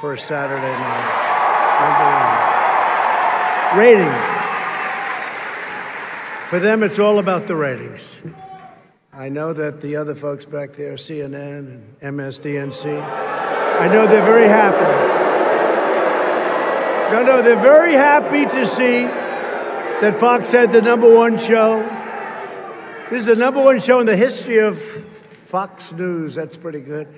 for a Saturday night. Number one. Ratings. For them, it's all about the ratings. I know that the other folks back there, CNN and MSDNC, I know they're very happy. No, they're very happy to see that Fox had the #1 show. This is the #1 show in the history of Fox News. That's pretty good.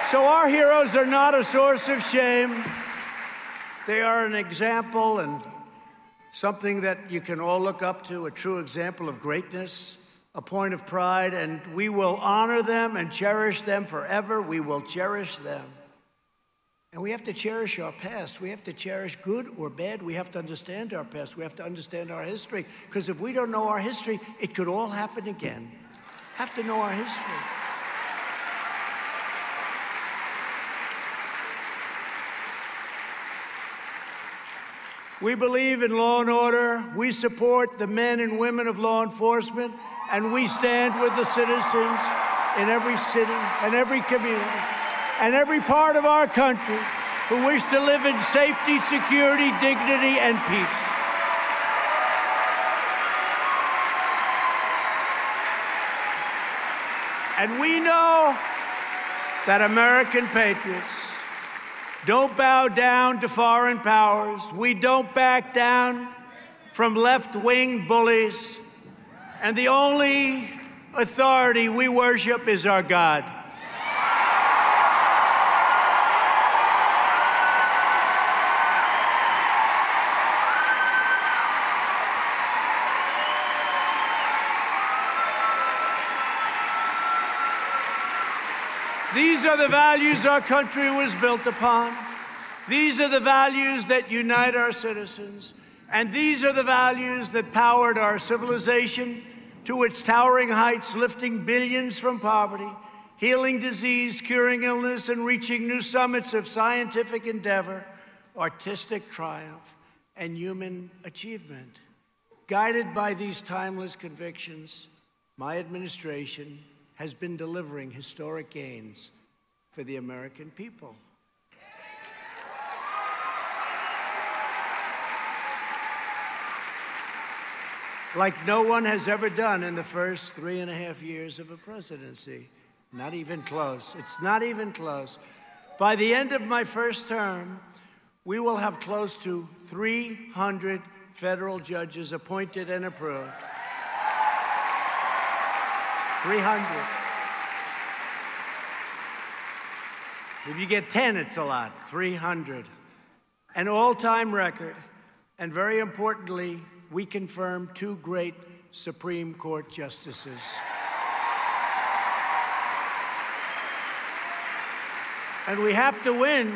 So our heroes are not a source of shame. They are an example and something that you can all look up to, a true example of greatness, a point of pride, and we will honor them and cherish them forever. We will cherish them. And we have to cherish our past. We have to cherish good or bad. We have to understand our past. We have to understand our history. Because if we don't know our history, it could all happen again. Have to know our history. We believe in law and order. We support the men and women of law enforcement. And we stand with the citizens in every city and every community and every part of our country who wish to live in safety, security, dignity, and peace. And we know that American patriots don't bow down to foreign powers. We don't back down from left-wing bullies. And the only authority we worship is our God. These are the values our country was built upon. These are the values that unite our citizens. And these are the values that powered our civilization to its towering heights, lifting billions from poverty, healing disease, curing illness, and reaching new summits of scientific endeavor, artistic triumph, and human achievement. Guided by these timeless convictions, my administration has been delivering historic gains for the American people. Like no one has ever done in the first 3.5 years of a presidency. Not even close. It's not even close. By the end of my first term, we will have close to 300 federal judges appointed and approved. 300. If you get 10, it's a lot. 300. An all-time record. And very importantly, we confirmed 2 great Supreme Court justices. And we have to win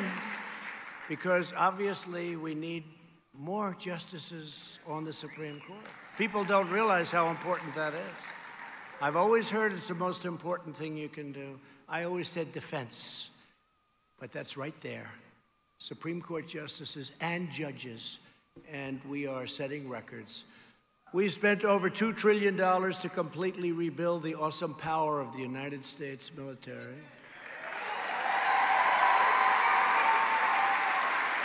because obviously we need more justices on the Supreme Court. People don't realize how important that is. I've always heard it's the most important thing you can do. I always said defense, but that's right there. Supreme Court justices and judges, and we are setting records. We've spent over $2 trillion to completely rebuild the awesome power of the United States military.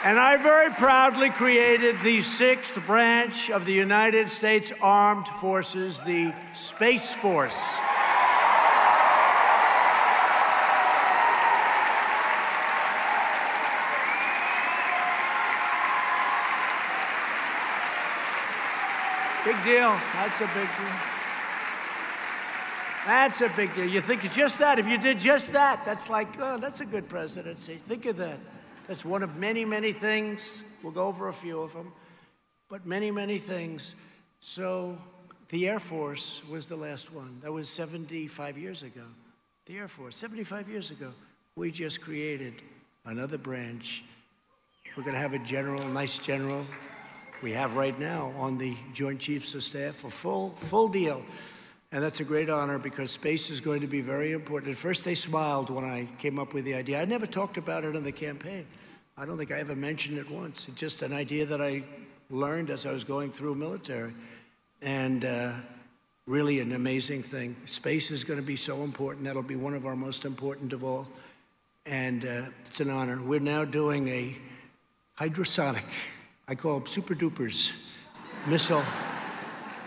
And I very proudly created the 6th branch of the United States Armed Forces, the Space Force. Big deal. That's a big deal. That's a big deal. You think it's just that. If you did just that, that's like, oh, that's a good presidency. Think of that. That's one of many, many things. We'll go over a few of them, but many, many things. So the Air Force was the last one. That was 75 years ago. The Air Force, 75 years ago. We just created another branch. We're going to have a general, a nice general. We have right now on the Joint Chiefs of Staff a full deal. And that's a great honor because space is going to be very important. At first, they smiled when I came up with the idea. I never talked about it in the campaign. I don't think I ever mentioned it once. It's just an idea that I learned as I was going through military. And really an amazing thing. Space is going to be so important. That'll be one of our most important of all. And it's an honor. We're now doing a hydrosonic, I call them super dupers, missile.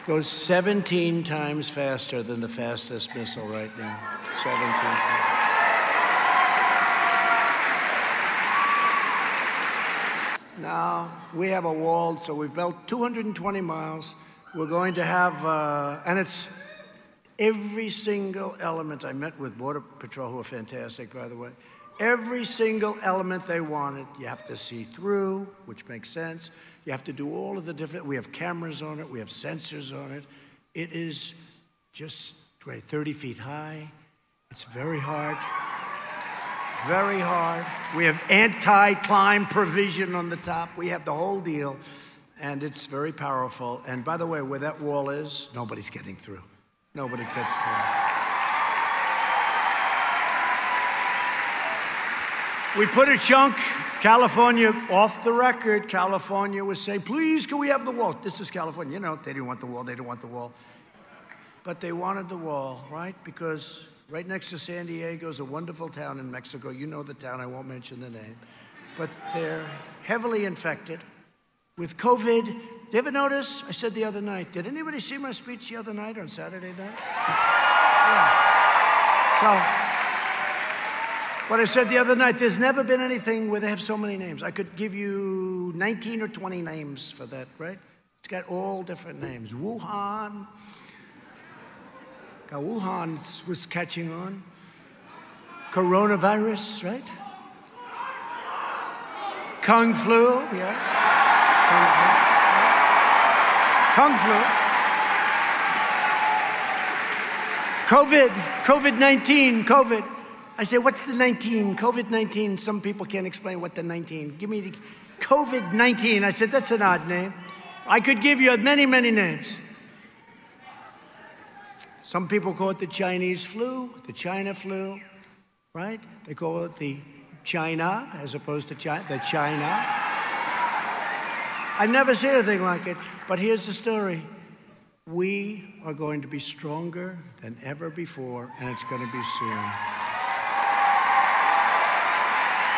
Goes 17 times faster than the fastest missile right now. 17 times. Now, we have a wall, so we've built 220 miles. We're going to have, and it's every single element. I met with Border Patrol, who are fantastic, by the way. Every single element they wanted, you have to see through, which makes sense. You have to do all of the different, we have cameras on it, we have sensors on it. It is just 30 feet high. It's very hard. Very hard. We have anti-climb provision on the top. We have the whole deal, and it's very powerful. And by the way, where that wall is, nobody's getting through. Nobody gets through. We put a chunk, California, off the record. California was saying, please, can we have the wall? This is California. You know, they didn't want the wall. They didn't want the wall. But they wanted the wall, right? Because right next to San Diego is a wonderful town in Mexico. You know the town, I won't mention the name. But they're heavily infected with COVID. Did you ever notice? I said the other night, did anybody see my speech the other night on Saturday night? Yeah. So, what I said the other night, there's never been anything where they have so many names. I could give you 19 or 20 names for that, right? It's got all different names. Wuhan. Wuhan was catching on. Coronavirus, right? Kung flu, yeah. Kung flu. COVID-19, COVID. I say, what's the 19? COVID-19, some people can't explain what the 19. Give me the COVID-19. I said, that's an odd name. I could give you many, many names. Some people call it the Chinese flu, the China flu, right? They call it the China as opposed to the China. I've never seen anything like it, but here's the story. We are going to be stronger than ever before, and it's going to be soon.